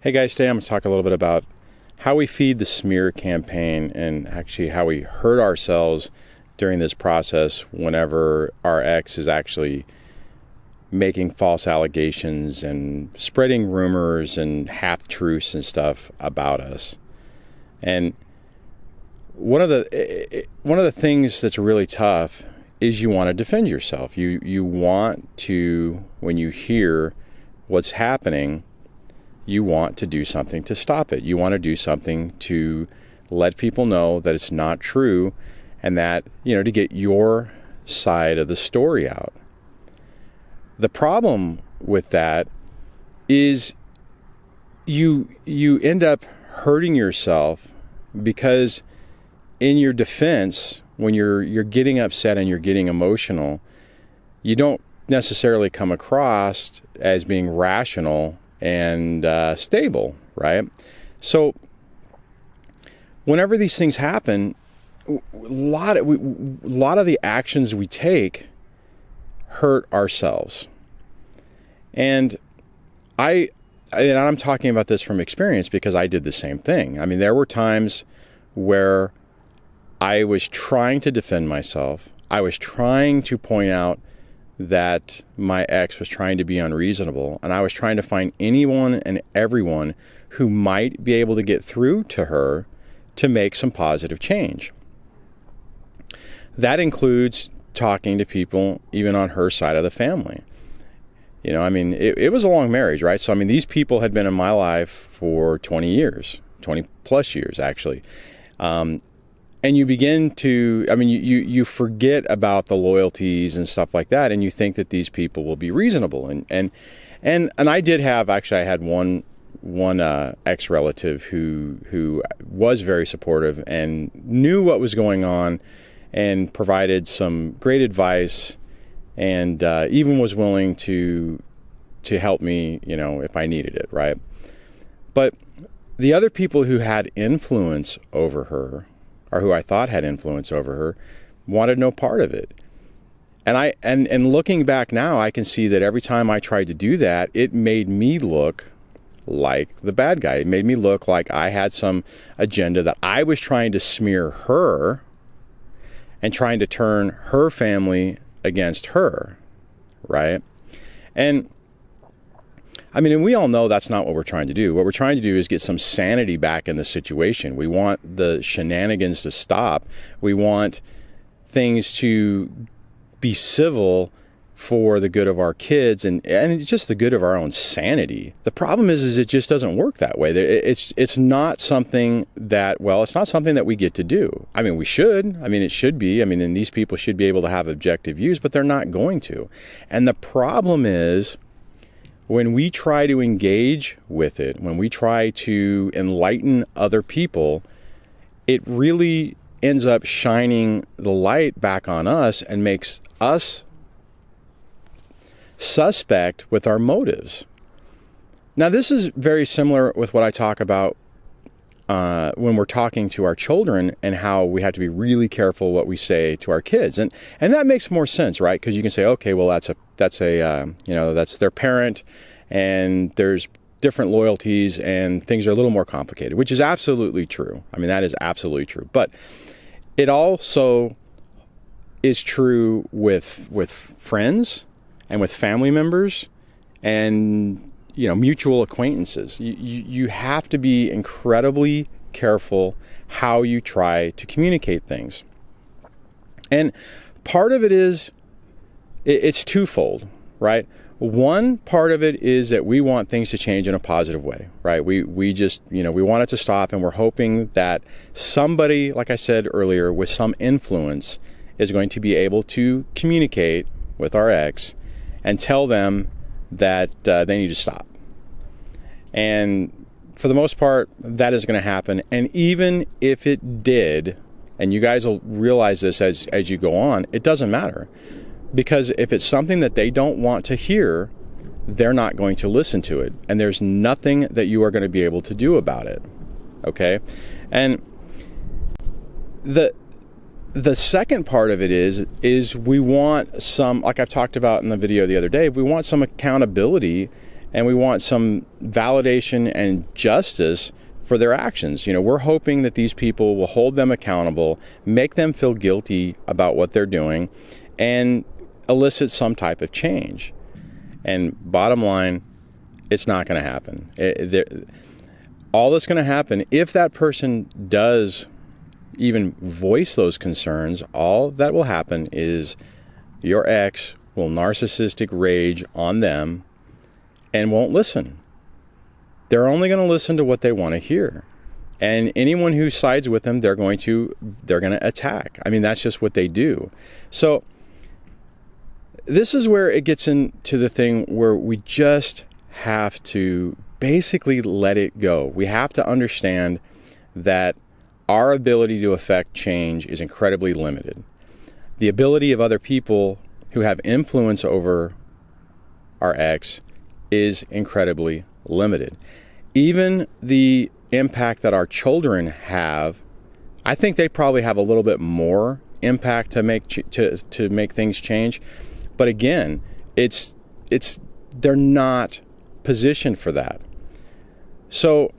Hey guys, today I'm going to talk a little bit about how we feed the smear campaign and actually how we hurt ourselves during this process whenever our ex is actually making false allegations and spreading rumors and half-truths and stuff about us. And one of the things that's really tough is you want to defend yourself. You want to, when you hear what's happening, you want to do something to stop it. You want to do something to let people know that it's not true and that, to get your side of the story out. The problem with that is you end up hurting yourself because in your defense, when you're getting upset and you're getting emotional, you don't necessarily come across as being rational and stable, right? So whenever these things happen, a lot of the actions we take hurt ourselves. And I'm talking about this from experience because I did the same thing. I mean, there were times where I was trying to defend myself. I was trying to point out that my ex was trying to be unreasonable, and I was trying to find anyone and everyone who might be able to get through to her to make some positive change. That includes talking to people even on her side of the family. It was a long marriage, right? So, these people had been in my life for 20 years, 20 plus years, actually. And you begin to, you forget about the loyalties and stuff like that, and you think that these people will be reasonable. And I did have, actually, I had one ex-relative who was very supportive and knew what was going on and provided some great advice and even was willing to help me, if I needed it, right? But the other people who had influence over her, or who I thought had influence over her, wanted no part of it. And looking back now, I can see that every time I tried to do that, it made me look like the bad guy. It made me look like I had some agenda, that I was trying to smear her and trying to turn her family against her, right? And we all know that's not what we're trying to do. What we're trying to do is get some sanity back in the situation. We want the shenanigans to stop. We want things to be civil for the good of our kids and just the good of our own sanity. The problem is it just doesn't work that way. It's not something that, it's not something that we get to do. We should. It should be. And these people should be able to have objective views, but they're not going to. And the problem is, when we try to engage with it, when we try to enlighten other people, it really ends up shining the light back on us and makes us suspect with our motives. Now, this is very similar with what I talk about when we're talking to our children and how we have to be really careful what we say to our kids. And that makes more sense, right? Because you can say, okay, well, that's their parent, and there's different loyalties and things are a little more complicated, which is absolutely true. That is absolutely true. But it also is true with friends and with family members and, mutual acquaintances. You have to be incredibly careful how you try to communicate things. And part of it is, it's twofold, right? One part of it is that we want things to change in a positive way, right? We just, we want it to stop, and we're hoping that somebody, like I said earlier, with some influence is going to be able to communicate with our ex and tell them that they need to stop. And for the most part, that is going to happen. And even if it did, and you guys will realize this as you go on, it doesn't matter. Because if it's something that they don't want to hear, they're not going to listen to it. And there's nothing that you are going to be able to do about it. Okay? And the second part of it is we want some, like I've talked about in the video the other day, we want some accountability and we want some validation and justice for their actions. We're hoping that these people will hold them accountable, make them feel guilty about what they're doing, and elicit some type of change. And bottom line, it's not going to happen. All that's going to happen, if that person does even voice those concerns, all that will happen is your ex will narcissistic rage on them and won't listen. They're only going to listen to what they want to hear. And anyone who sides with them, they're going to attack. I mean, that's just what they do. So this is where it gets into the thing where we just have to basically let it go. We have to understand that our ability to affect change is incredibly limited. The ability of other people who have influence over our ex is incredibly limited. Even the impact that our children have, I think they probably have a little bit more impact to make things change. But again, they're not positioned for that. So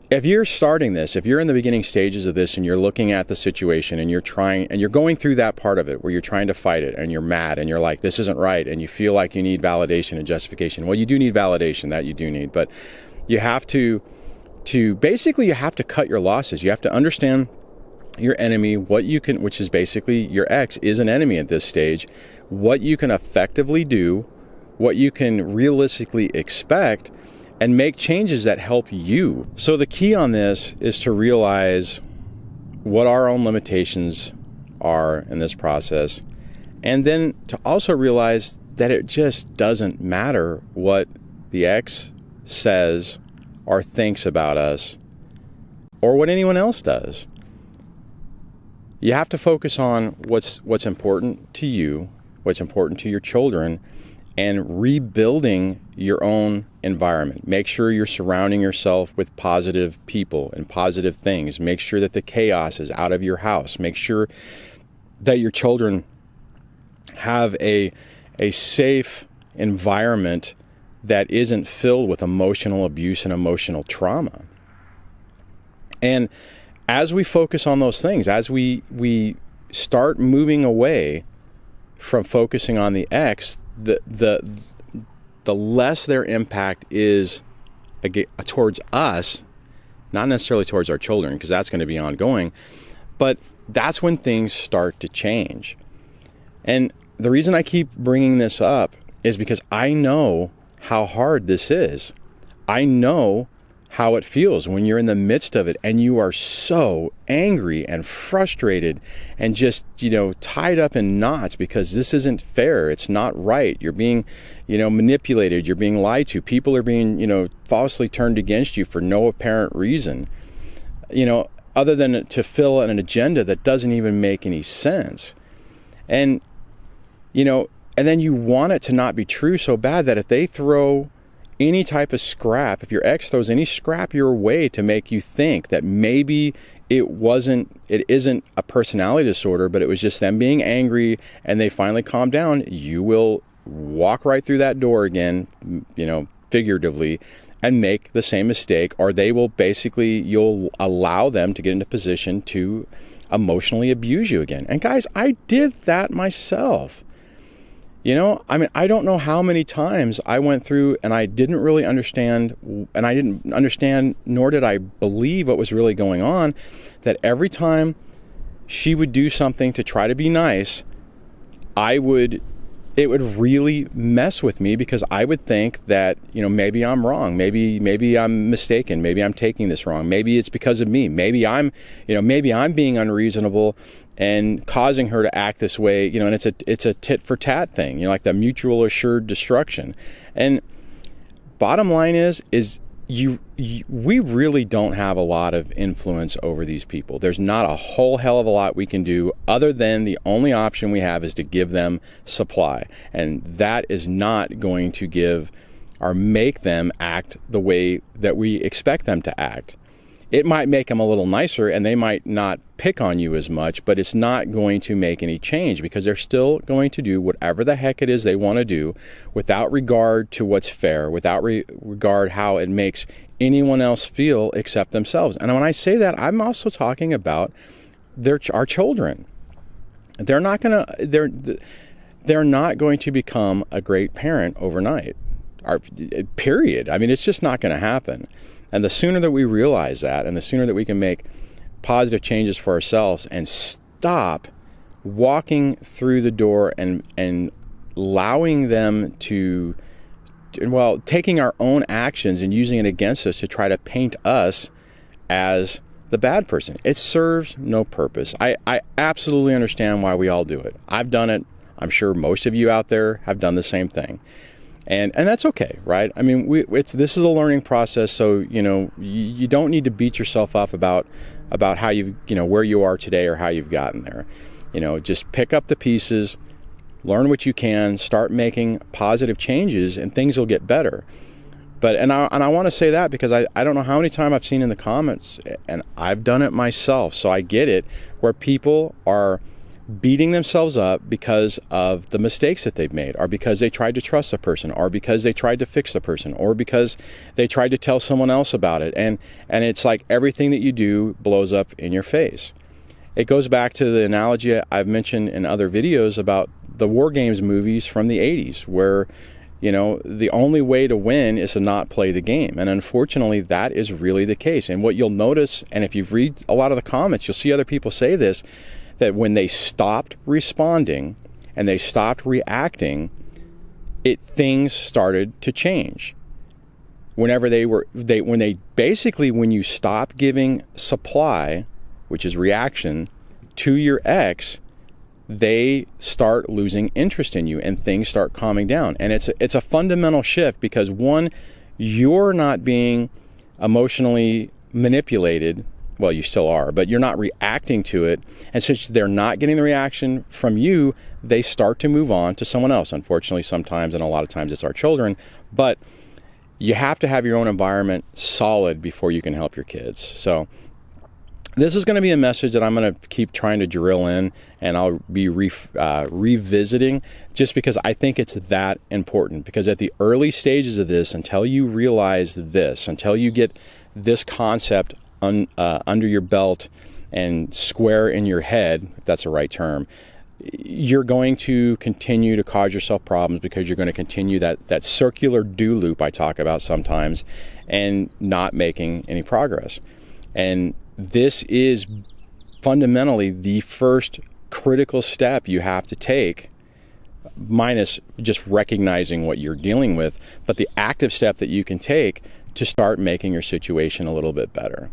if you're starting this, if you're in the beginning stages of this and you're looking at the situation and you're going through that part of it where you're trying to fight it and you're mad and you're like, this isn't right, and you feel like you need validation and justification. Well, you do need validation, that you do need, but you have to basically, you have to cut your losses. You have to understand your enemy, which is basically your ex is an enemy at this stage, what you can effectively do, what you can realistically expect, and make changes that help you. So the key on this is to realize what our own limitations are in this process, and then to also realize that it just doesn't matter what the ex says or thinks about us or what anyone else does. You have to focus on what's important to you, what's important to your children, and rebuilding your own environment. Make sure you're surrounding yourself with positive people and positive things. Make sure that the chaos is out of your house. Make sure that your children have a safe environment that isn't filled with emotional abuse and emotional trauma. And as we focus on those things, as we start moving away from focusing on the ex, the less their impact is towards us, not necessarily towards our children, because that's going to be ongoing, but that's when things start to change. And the reason I keep bringing this up is because I know how hard this is. I know how it feels when you're in the midst of it and you are so angry and frustrated and just, tied up in knots because this isn't fair. It's not right. You're being, manipulated. You're being lied to. People are being, falsely turned against you for no apparent reason, other than to fill an agenda that doesn't even make any sense. And, and then you want it to not be true so bad that if they throw any type of scrap, if your ex throws any scrap your way to make you think that maybe it isn't a personality disorder, but it was just them being angry and they finally calmed down, you will walk right through that door again, figuratively, and make the same mistake, or you'll allow them to get into position to emotionally abuse you again. And guys, I did that myself. I don't know how many times I went through and I didn't really understand, nor did I believe what was really going on, that every time she would do something to try to be nice, it would really mess with me because I would think that, maybe I'm wrong. Maybe I'm mistaken. Maybe I'm taking this wrong. Maybe it's because of me. Maybe I'm being unreasonable and causing her to act this way, and it's a tit for tat thing, like the mutual assured destruction. And bottom line is we really don't have a lot of influence over these people. There's not a whole hell of a lot we can do other than the only option we have is to give them supply. And that is not going to give or make them act the way that we expect them to act. It might make them a little nicer and they might not pick on you as much, but it's not going to make any change because they're still going to do whatever the heck it is they want to do without regard to what's fair, without regard how it makes anyone else feel except themselves. And when I say that, I'm also talking about our children. They're not going to become a great parent overnight. Period. I mean, it's just not going to happen. And the sooner that we realize that, and the sooner that we can make positive changes for ourselves and stop walking through the door and allowing them to, well, taking our own actions and using it against us to try to paint us as the bad person. It serves no purpose. I absolutely understand why we all do it. I've done it. I'm sure most of you out there have done the same thing. And that's okay, right? I mean, this is a learning process, so you don't need to beat yourself up about how where you are today or how you've gotten there. Just pick up the pieces, learn what you can, start making positive changes, and things will get better. And I want to say that because I don't know how many times I've seen in the comments, and I've done it myself, so I get it, where people are beating themselves up because of the mistakes that they've made, or because they tried to trust a person, or because they tried to fix the person, or because they tried to tell someone else about it. And it's like everything that you do blows up in your face. It goes back to the analogy I've mentioned in other videos about the war games movies from the 80s, where the only way to win is to not play the game. And unfortunately, that is really the case. And what you'll notice, and if you read a lot of the comments, you'll see other people say this, that when they stopped responding and they stopped reacting, things started to change. When you stop giving supply, which is reaction, to your ex, they start losing interest in you and things start calming down. And it's a fundamental shift because, one, you're not being emotionally manipulated. Well, you still are, but you're not reacting to it. And since they're not getting the reaction from you, they start to move on to someone else. Unfortunately, sometimes, and a lot of times it's our children, but you have to have your own environment solid before you can help your kids. So this is going to be a message that I'm going to keep trying to drill in, and I'll be revisiting just because I think it's that important. Because at the early stages of this, until you realize this, until you get this concept under your belt and square in your head, if that's the right term, you're going to continue to cause yourself problems because you're going to continue that circular do loop I talk about sometimes and not making any progress. And this is fundamentally the first critical step you have to take, minus just recognizing what you're dealing with, but the active step that you can take to start making your situation a little bit better.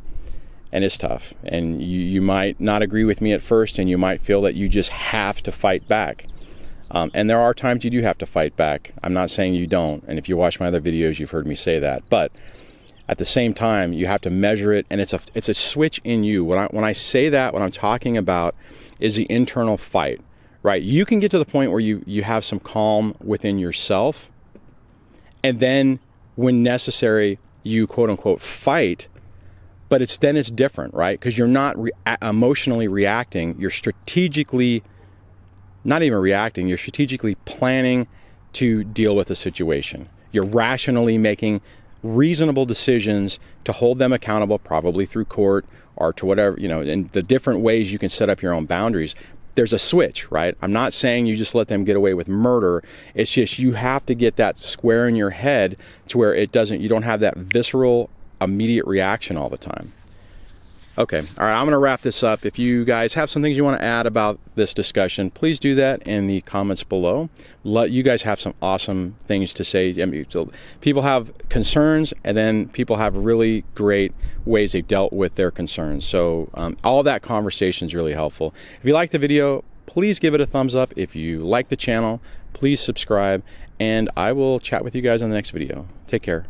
And it's tough. And you might not agree with me at first, and you might feel that you just have to fight back. And there are times you do have to fight back. I'm not saying you don't. And if you watch my other videos, you've heard me say that. But at the same time, you have to measure it, and it's a switch in you. When I say that, what I'm talking about is the internal fight, right? You can get to the point where you have some calm within yourself, and then when necessary, you quote unquote fight. But it's different, right? Because you're not emotionally reacting. You're strategically, not even reacting, you're strategically planning to deal with a situation. You're rationally making reasonable decisions to hold them accountable, probably through court or to whatever, in the different ways you can set up your own boundaries. There's a switch, right? I'm not saying you just let them get away with murder. It's just you have to get that square in your head to where you don't have that visceral immediate reaction all the time. Okay, all right, I'm going to wrap this up. If you guys have some things you want to add about this discussion, please do that in the comments below. You guys have some awesome things to say. I mean, so people have concerns, and then people have really great ways they've dealt with their concerns. So all of that conversation is really helpful. If you like the video, please give it a thumbs up. If you like the channel, please subscribe, and I will chat with you guys on the next video. Take care.